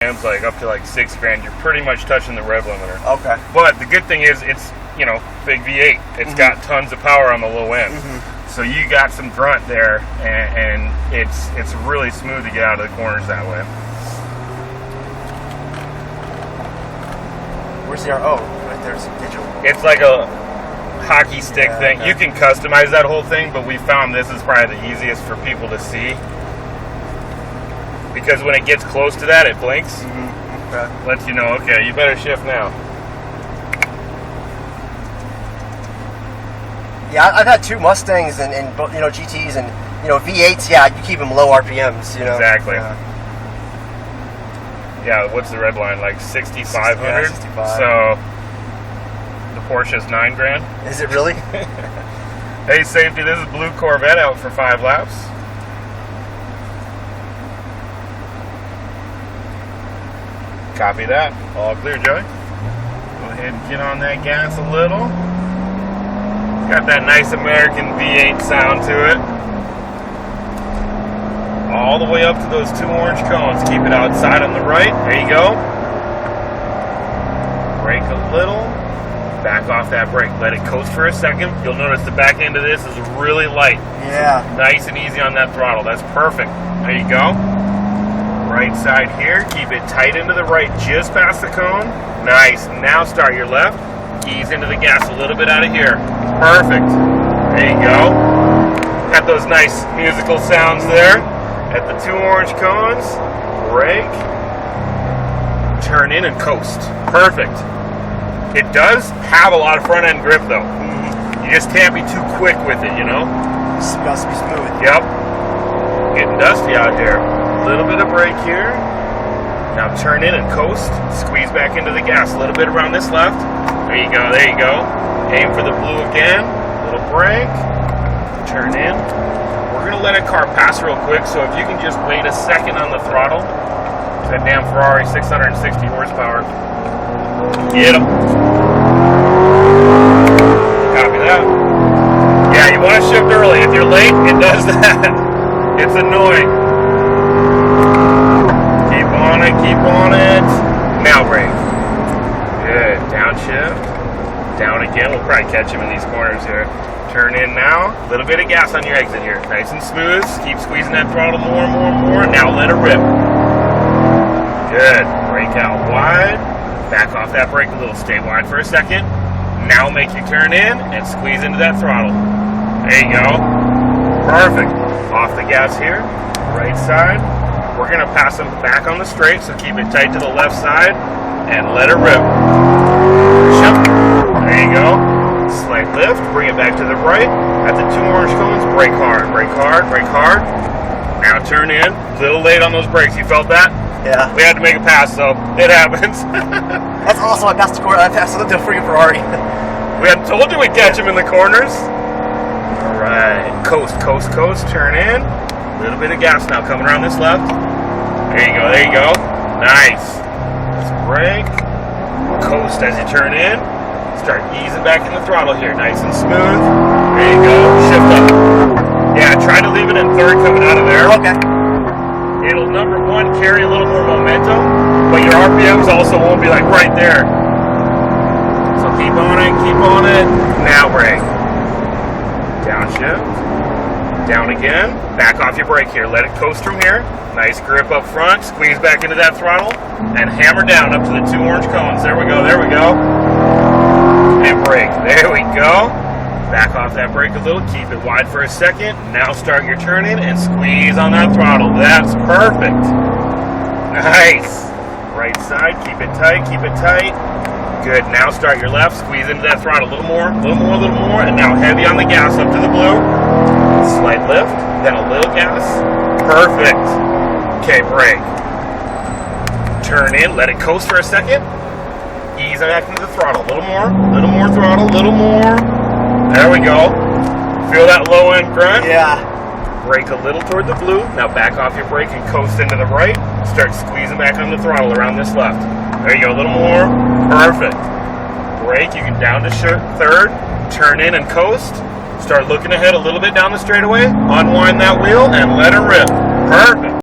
like up to like $6,000, you're pretty much touching the rev limiter. Okay. But the good thing is it's, you know, big V8. It's got tons of power on the low end. So you got some grunt there, and it's really smooth to get out of the corners that way. Where's the oh, right there's digital. It's like a hockey stick thing. Okay. You can customize that whole thing, but we found this is probably the easiest for people to see. Because when it gets close to that, it blinks. Okay. Lets you know, okay, you better shift now. Yeah, I've had two Mustangs and you know, GTs and, you know, V8s. Yeah, you keep them low RPMs. You know. Exactly. Yeah, what's the red line? Like 6,500. Yeah, 65. So the Porsche's $9,000. Is it really? Hey, safety. This is blue Corvette out for 5 laps. Copy that. All clear, Joey. Go ahead and get on that gas a little. Got that nice American V8 sound to it. All the way up to those 2 orange cones. Keep it outside on the right. There you go. Brake a little. Back off that brake. Let it coast for a second. You'll notice the back end of this is really light. Yeah. Nice and easy on that throttle. That's perfect. There you go. Right side here. Keep it tight into the right just past the cone. Nice. Now start your left. Ease into the gas a little bit out of here. Perfect. There you go. Got those nice musical sounds there. At the 2 orange cones. Brake. Turn in and coast. Perfect. It does have a lot of front end grip though. You just can't be too quick with it, you know? It's supposed to be smooth. Yep. Getting dusty out here. A little bit of brake here. Now turn in and coast. Squeeze back into the gas. A little bit around this left. There you go, there you go. Aim for the blue again. Little brake. Turn in. We're going to let a car pass real quick, so if you can just wait a second on the throttle. That damn Ferrari, 660 horsepower. Get him. Copy that. Yeah, you want to shift early. If you're late, it does that. It's annoying. Keep on it, keep on it. Now brake. Good. Downshift. Down again. We'll probably catch him in these corners here. Turn in now. A little bit of gas on your exit here. Nice and smooth. Keep squeezing that throttle more and more and more. Now let it rip. Good. Brake out wide. Back off that brake a little. Stay wide for a second. Now make you turn in and squeeze into that throttle. There you go. Perfect. Off the gas here. Right side. We're going to pass them back on the straight, so keep it tight to the left side and let it rip. There you go. Slight lift. Bring it back to the right. At the 2 orange cones, brake hard. Brake hard. Brake hard. Now turn in. A little late on those brakes. You felt that? Yeah. We had to make a pass, though. It happens. That's awesome. I passed the corner. I passed the freaking Ferrari. We had told you we'd catch him in the corners. All right. Coast, coast, coast. Turn in. A little bit of gas now coming around this left. There you go. There you go. Nice. Let's brake. Coast as you turn in. Start easing back in the throttle here. Nice and smooth. There you go. Shift up. Yeah, try to leave it in third coming out of there. Okay. It'll, number one, carry a little more momentum, but your RPMs also won't be like right there. So keep on it, keep on it. Now brake. Downshift. Down again. Back off your brake here. Let it coast from here. Nice grip up front. Squeeze back into that throttle. And hammer down up to the 2 orange cones. There we go, there we go. And brake. There we go. Back off that brake a little. Keep it wide for a second. Now start your turn in and squeeze on that throttle. That's perfect. Nice. Right side. Keep it tight. Keep it tight. Good. Now start your left. Squeeze into that throttle a little more. A little more. A little more. And now heavy on the gas up to the blue. Slight lift. Then a little gas. Perfect. Okay, brake. Turn in. Let it coast for a second. Ease back into the throttle. A little more. A little more throttle. A little more. There we go. Feel that low end grunt? Yeah. Brake a little toward the blue. Now back off your brake and coast into the right. Start squeezing back on the throttle around this left. There you go. A little more. Perfect. Brake. You can down to third. Turn in and coast. Start looking ahead a little bit down the straightaway. Unwind that wheel and let it rip. Perfect.